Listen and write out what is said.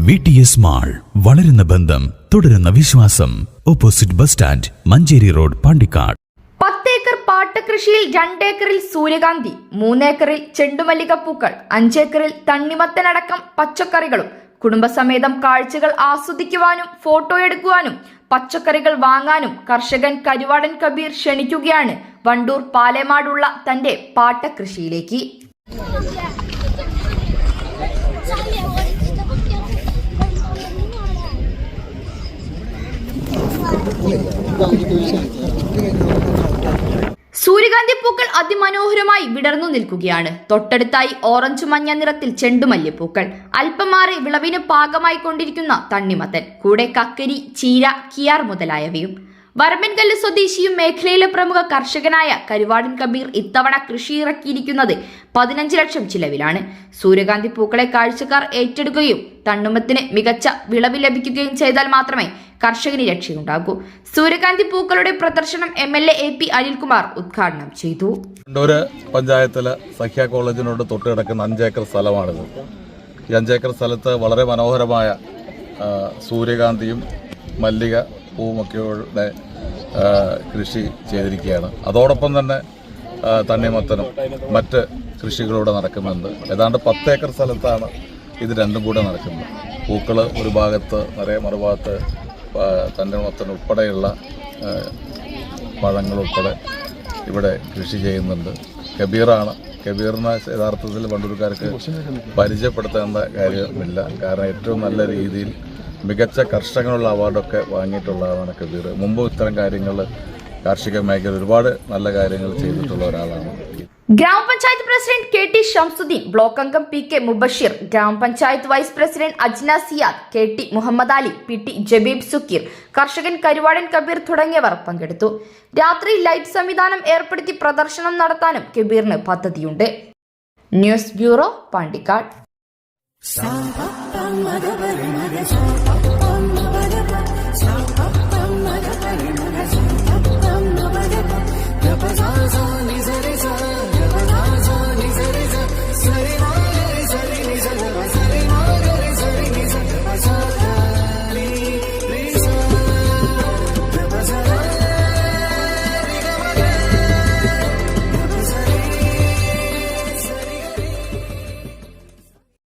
VTS mall, വളരുന്ന ബന്ധം, തുടരുന്ന വിശ്വാസം. Opposite bus stand, Manjeri road, Pandikkad. 10 acre പാട്ടകൃഷിയിൽ 2 ഏക്കറിൽ സൂര്യകാന്തി, 3 ഏക്കറിൽ ചെണ്ടുമല്ലികപ്പൂക്കൾ, 5 ഏക്കറിൽ തണ്ണിമത്തനടക്കം പച്ചക്കറികളും കുടുംബസമേതം കാഴ്ചകൾ ആസ്വദിക്കുവാനും ഫോട്ടോ എടുക്കുവാനും പച്ചക്കറികൾ വാങ്ങാനും കർഷകൻ കരുവാടൻ കബീർ ക്ഷണിക്കുകയാണ് വണ്ടൂർ പാലേമാടുള്ള തന്റെ പാട്ടകൃഷിയിലേക്ക്. സൂര്യകാന്തി പൂക്കൾ അതിമനോഹരമായി വിടർന്നു നിൽക്കുകയാണ്. തൊട്ടടുത്തായി ഓറഞ്ച് മഞ്ഞ നിറത്തിൽ ചെണ്ടുമല്ലിപ്പൂക്കൾ, അല്പം മാറി വിളവിന് പാകമായി കൊണ്ടിരിക്കുന്ന തണ്ണിമത്തൻ, കൂടെ കക്കരി, ചീര, കിയാർ മുതലായവയും. വരമ്പൻകല്ല് സ്വദേശിയും മേഖലയിലെ പ്രമുഖ കർഷകനായ കരുവാടൻ കബീർ ഇത്തവണ കൃഷി ഇറക്കിയിരിക്കുന്നത് 15 ലക്ഷം ചിലവിലാണ്. സൂര്യകാന്തി പൂക്കളെ കാഴ്ചക്കാർ ഏറ്റെടുക്കുകയും തണ്ണിമത്തിന് മികച്ച വിളവ് ലഭിക്കുകയും ചെയ്താൽ മാത്രമേ കർഷകന് രക്ഷയുണ്ടാകൂ. സൂര്യകാന്തി പൂക്കളുടെ പ്രദർശനം MLA AP അനിൽകുമാർ ഉദ്ഘാടനം ചെയ്തു. വണ്ടൂര് പഞ്ചായത്തിലെ സഖ്യ കോളേജിനോട് തൊട്ട് കിടക്കുന്ന 5 ഏക്കർ സ്ഥലമാണിത്. ഈ 5 ഏക്കർ സ്ഥലത്ത് വളരെ മനോഹരമായ സൂര്യകാന്തിയും മല്ലിക പൂവുമൊക്കെയുടെ കൃഷി ചെയ്തിരിക്കുകയാണ്. അതോടൊപ്പം തന്നെ തണ്ണിമത്തനും മറ്റ് കൃഷികളൂടെ നടക്കുന്നുണ്ട്. ഏതാണ്ട് 10 ഏക്കർ സ്ഥലത്താണ് ഇത് രണ്ടും കൂടെ നടക്കുന്നത്. പൂക്കൾ ഒരു ഭാഗത്ത് നിറയെ, മറുഭാഗത്ത് തണ്ണിമത്തൻ ഉൾപ്പെടെയുള്ള പഴങ്ങളുൾപ്പെടെ ഇവിടെ കൃഷി ചെയ്യുന്നുണ്ട്. കബീറാണ്. കബീറിനെ യഥാർത്ഥത്തിൽ വണ്ടൂർക്കാർക്ക് പരിചയപ്പെടുത്തേണ്ട കാര്യമില്ല. കാരണം ഏറ്റവും നല്ല രീതിയിൽ മികച്ച കർഷകനുള്ള അവാർഡൊക്കെ വാങ്ങിയിട്ടുള്ളതാണ് കബീർ. മുമ്പ് ഇത്തരം കാര്യങ്ങൾ കാർഷിക മേഖല ഒരുപാട് നല്ല കാര്യങ്ങൾ ചെയ്തിട്ടുള്ള ഒരാളാണ്. ഗ്രാമപഞ്ചായത്ത് പ്രസിഡന്റ് KT ഷംസുദ്ദീൻ, ബ്ലോക്ക് അംഗം PK മുബഷീർ, ഗ്രാമപഞ്ചായത്ത് vice president Ajna Siyad, KT Muhammad Ali, PT Jabeeb Sukkeer, കർഷകൻ കരുവാടൻ കബീർ തുടങ്ങിയവർ പങ്കെടുത്തു. രാത്രി ലൈറ്റ് സംവിധാനം ഏർപ്പെടുത്തി പ്രദർശനം നടത്താനും കബീറിന് പദ്ധതിയുണ്ട്. News bureau, Pandikkad. Sa